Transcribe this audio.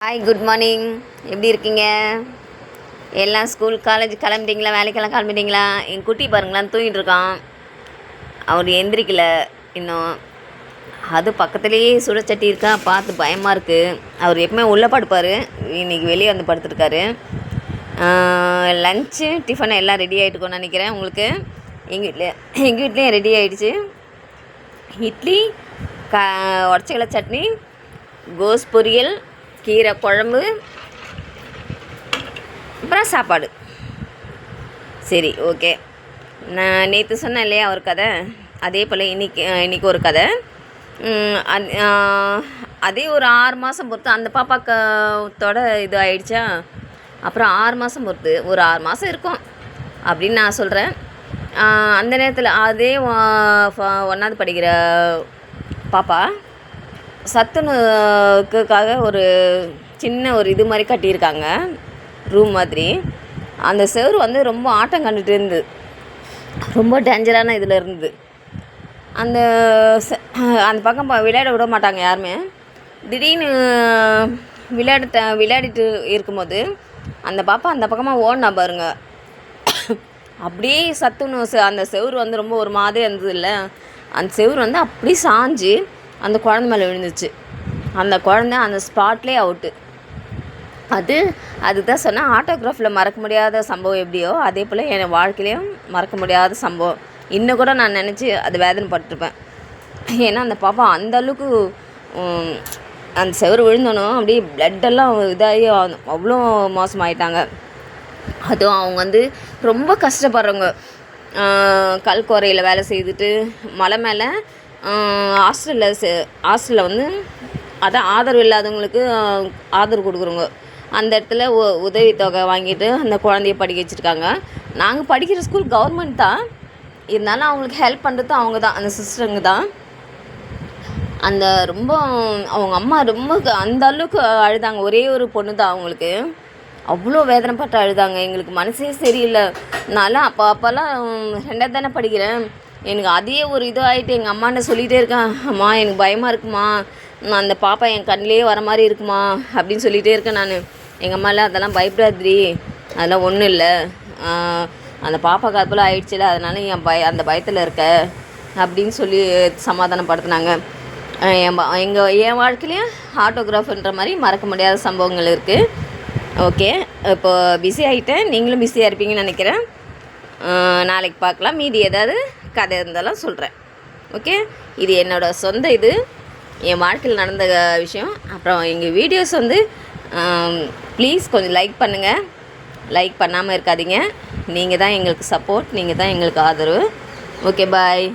Hi, good morning. எப்படி இருக்கீங்க? எல்லாம் ஸ்கூல் காலேஜ் கிளம்பிட்டீங்களா? வேலைக்கெல்லாம் கிளம்பிட்டீங்களா? என் குட்டி பாருங்களாம் தூங்கிட்டு இருக்கான். அவர் எந்திரிக்கல இன்னும். அது பக்கத்துலேயே சுடச்சட்டி இருக்கா, பார்த்து பயமாக இருக்குது. அவர் எப்பவுமே உள்ளே படுப்பார், இன்றைக்கி வெளியே வந்து படுத்துருக்காரு. லஞ்சு டிஃபன் எல்லாம் ரெடி ஆகிட்டுக்கோன்னு நினைக்கிறேன். உங்களுக்கு எங்கள் வீட்லேயும் ரெடி ஆகிடுச்சு. இட்லி, உடச்சக்கடலை சட்னி, கோஸ் பொரியல், கீரை குழம்பு, அப்புறம் சாப்பாடு. சரி, ஓகே. நான் நேற்று சொன்னேன் இல்லையா ஒரு கதை, அதே போல் இன்றைக்கி ஒரு கதை. அதே ஒரு 6 மாதம் பொறுத்து அந்த பாப்பாக்கத்தோட இது ஆயிடுச்சா. அப்புறம் 6 மாதம் பொறுத்து ஒரு 6 மாதம் இருக்கும் அப்படின்னு நான் சொல்கிறேன். அந்த நேரத்தில் அதே 1வது படிக்கிற பாப்பா சத்துணவுக்காக ஒரு சின்ன ஒரு இது மாதிரி கட்டியிருக்காங்க, ரூம் மாதிரி. அந்த செவுரு வந்து ரொம்ப ஆட்டம் கண்டுட்டு இருந்தது, ரொம்ப டேஞ்சரான இதில் இருந்தது. அந்த பக்கம் விளையாட விட மாட்டாங்க யாருமே. திடீர்னு விளையாடிட்டு இருக்கும்போது அந்த பாப்பா அந்த பக்கமாக ஓடினா பாருங்க. அப்படியே சத்துணவு அந்த செவுரு வந்து ரொம்ப ஒரு மாதிரி இருந்தது இல்லை, அந்த செவுரு வந்து அப்படியே சாஞ்சு அந்த குழந்தை மேலே விழுந்துச்சு. அந்த குழந்தை அந்த ஸ்பாட்லேயே அவுட்டு. அதுதான் சொன்னேன், ஆட்டோகிராஃபில் மறக்க முடியாத சம்பவம் எப்படியோ அதே போல் என் வாழ்க்கையிலையும் மறக்க முடியாத சம்பவம். இன்னும் கூட நான் நினச்சி அது வேதனைப்பட்டிருப்பேன். ஏன்னா அந்த பாப்பா அந்தளவுக்கு அந்த செவரு விழுந்தோனும் அப்படியே பிளட்டெல்லாம் இதாகி அவ்வளோ மோசமாயிட்டாங்க. அதுவும் அவங்க வந்து ரொம்ப கஷ்டப்படுறவங்க. கல்குவாரியில் வேலை செய்துட்டு மலை மேலே ஹாஸ்டலில் வந்து அதான் ஆதரவு இல்லாதவங்களுக்கு ஆதரவு கொடுக்குறவங்க. அந்த இடத்துல உதவித்தொகை வாங்கிட்டு அந்த குழந்தைய படிக்க வச்சுருக்காங்க. நாங்கள் படிக்கிற ஸ்கூல் கவர்மெண்ட் தான், இருந்தாலும் அவங்களுக்கு ஹெல்ப் பண்ணுறது அவங்க தான், அந்த சிஸ்டருங்க தான். அந்த ரொம்ப அவங்க அம்மா ரொம்ப அந்த அளவுக்கு அழுதாங்க. ஒரே ஒரு பொண்ணு தான் அவங்களுக்கு, அவ்வளோ வேதனைப்பட்டு அழுதாங்க. எங்களுக்கு மனசே சரியில்லை. நான்லாம் அப்போல்லாம் 2வது தானே படிக்கிறேன். எனக்கு அதே ஒரு ஆகிட்டு எங்கள் அம்மாண்ட சொல்லிகிட்டே இருக்கேன், அம்மா எனக்கு பயமாக இருக்குமா, நான் அந்த பாப்பா என் கண்ணிலே வர மாதிரி இருக்குமா அப்படின்னு சொல்லிகிட்டே இருக்கேன் நான். எங்கள் அம்மாவில் அதெல்லாம் பயப்படாதீ, அதெல்லாம் ஒன்றும் இல்லை, அந்த பாப்பாவுக்கு அது போல் ஆயிடுச்சுல, அதனால அந்த பயத்தில் இருக்க அப்படின்னு சொல்லி சமாதானப்படுத்தினாங்க. என் வாழ்க்கையிலையும் ஆட்டோகிராஃப்ன்ற மாதிரி மறக்க முடியாத சம்பவங்கள் இருக்குது. ஓகே, இப்போ பிஸி ஆகிட்டேன், நீங்களும் பிஸியாக இருப்பீங்கன்னு நினைக்கிறேன். நாளைக்கு பார்க்கலாம். மீதி ஏதாவது கதை இருந்தாலும் சொல்கிறேன். ஓகே, இது என்னோடய சொந்த என் வாழ்க்கையில் நடந்த விஷயம். அப்புறம் எங்கள் வீடியோஸ் வந்து ப்ளீஸ் கொஞ்சம் லைக் பண்ணுங்கள், லைக் பண்ணாமல் இருக்காதீங்க. நீங்கள் தான் எங்களுக்கு சப்போர்ட், நீங்கள் தான் எங்களுக்கு ஆதரவு. ஓகே, பாய்.